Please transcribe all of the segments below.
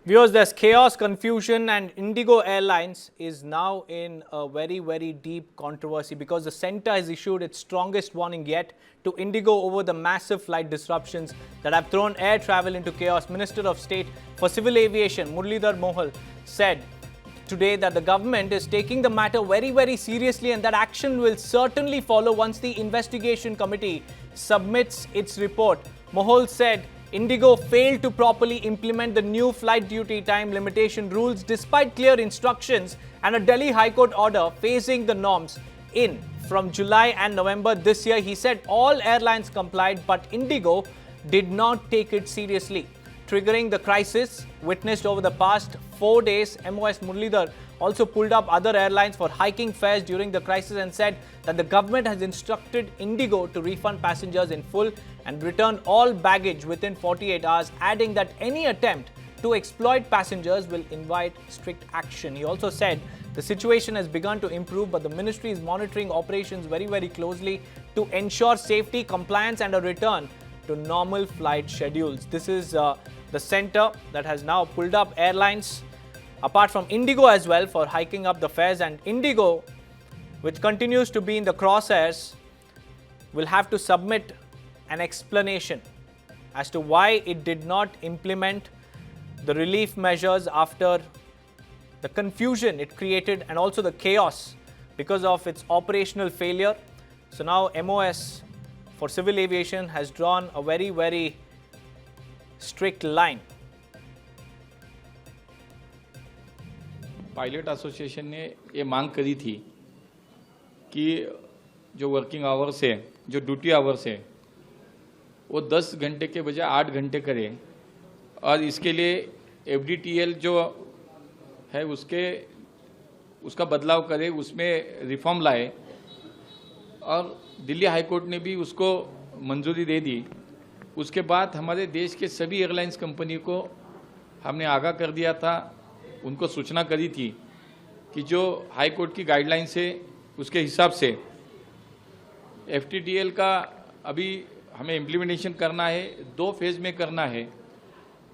Viewers, there's chaos, confusion, and Indigo Airlines is now in a very deep controversy because the centre has issued its strongest warning yet to Indigo over the massive flight disruptions that have thrown air travel into chaos. Minister of State for Civil Aviation, Muralidhar Mohl, said today that the government is taking the matter very seriously and that action will certainly follow once the investigation committee submits its report. Mohl said Indigo failed to properly implement the new flight duty time limitation rules despite clear instructions and a Delhi High Court order phasing the norms in from July and November this year. He said all airlines complied, but Indigo did not take it seriously, triggering the crisis witnessed over the past 4 days. MOS Muralidhar also pulled up other airlines for hiking fares during the crisis and said that the government has instructed Indigo to refund passengers in full and return all baggage within 48 hours, adding that any attempt to exploit passengers will invite strict action. He also said the situation has begun to improve, but the ministry is monitoring operations very closely to ensure safety, compliance and a return to normal flight schedules. This is the centre that has now pulled up airlines apart from Indigo as well for hiking up the fares, and Indigo, which continues to be in the crosshairs, will have to submit an explanation as to why it did not implement the relief measures after the confusion it created and also the chaos because of its operational failure. So now MOS for Civil Aviation has drawn a very strict line. Pilot association ने ये मांग करी थी कि जो working hours है, जो duty hours है, वो 10 घंटे के बजाय 8 घंटे करे और इसके लिए FDTL जो है उसका बदलाव करे, उसमें रिफॉर्म लाए और दिल्ली हाई कोर्ट ने भी उसको मंजूरी दे दी। उसके बाद हमारे देश के सभी एयरलाइंस कंपनी को हमने आगाह कर दिया था, उनको सूचना करी थी कि जो हाई कोर्ट की गाइडलाइंस है उसके हिसाब से FDTL का अभी हमें इम्प्लीमेंटेशन करना है, 2 फेज़ में करना है,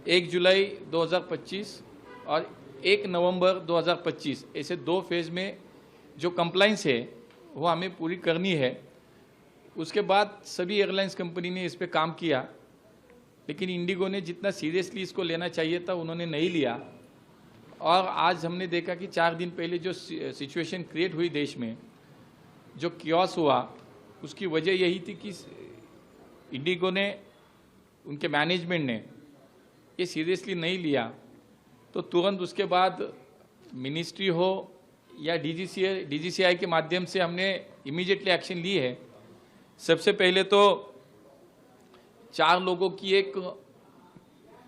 1 जुलाई 2025 और 1 नवंबर 2025, ऐसे 2 फेज़ में जो कंप्लाइंस है वो हमें पूरी करनी है। उसके बाद सभी एयरलाइंस कंपनी ने इस पे काम किया, लेकिन इंडिगो ने जितना सीरियसली इसको लेना चाहिए था उन्होंने नहीं लिया और आज हमने देखा कि 4 दिन पहले जो सिचुएशन क्रिएट हुई देश में, जो कियोस हुआ, उसकी वजह यही थी कि इंडिगो ने, उनके मैनेजमेंट ने ये सीरियसली नहीं लिया। तो तुरंत उसके बाद मिनिस्ट्री हो या DGCI के माध्यम से हमने इमीडिएटली एक्शन ली है। सबसे पहले तो 4 लोगों की एक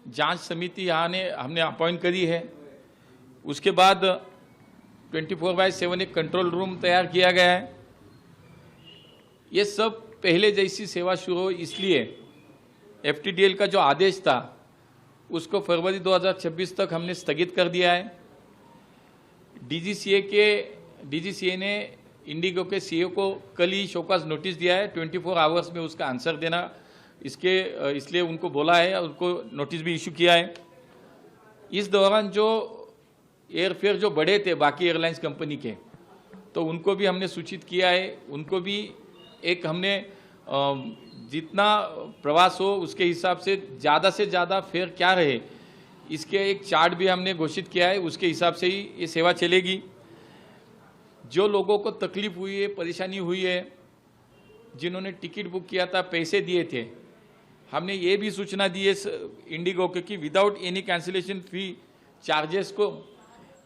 जांच समिति हमने अपॉइंट करी है। उसके बाद 24/7 एक कंट्रोल रूम तैयार किया गया है। ये सब पहले जैसी सेवा शुरू हो, इसलिए FDTL का जो आदेश था उसको फरवरी 2026 तक हमने स्थगित कर दिया है। DGCA ने इंडिगो के CEO को कल ही शोकॉज नोटिस दिया है, 24 आवर्स में उसका आंसर देना, इसलिए उनको बोला है और उनको नोटिस भी इशू किया है। इस दौरान जो एयरफेयर जो बढ़े थे बाकी एयरलाइंस कंपनी के, तो उनको भी हमने सूचित किया है, उनको भी एक हमने जितना प्रवास हो उसके हिसाब से ज़्यादा फेयर क्या रहे, इसके एक चार्ट भी हमने घोषित किया है, उसके हिसाब से ही ये सेवा चलेगी। जो लोगों को तकलीफ हुई है, परेशानी हुई है, जिन्होंने टिकट बुक किया था, पैसे दिए थे, हमने ये भी सूचना दी है इंडिगो को कि विदाउट एनी कैंसिलेशन फी चार्जेस को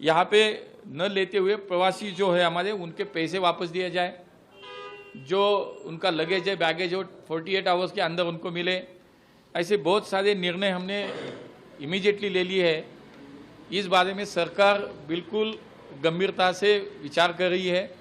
यहाँ पे न लेते हुए प्रवासी जो है हमारे, उनके पैसे वापस दिए जाए, जो उनका लगेज है, बैगेज हो, 48 आवर्स के अंदर उनको मिले। ऐसे बहुत सारे निर्णय हमने इमीडिएटली ले लिए है। इस बारे में सरकार बिल्कुल गंभीरता से विचार कर रही है।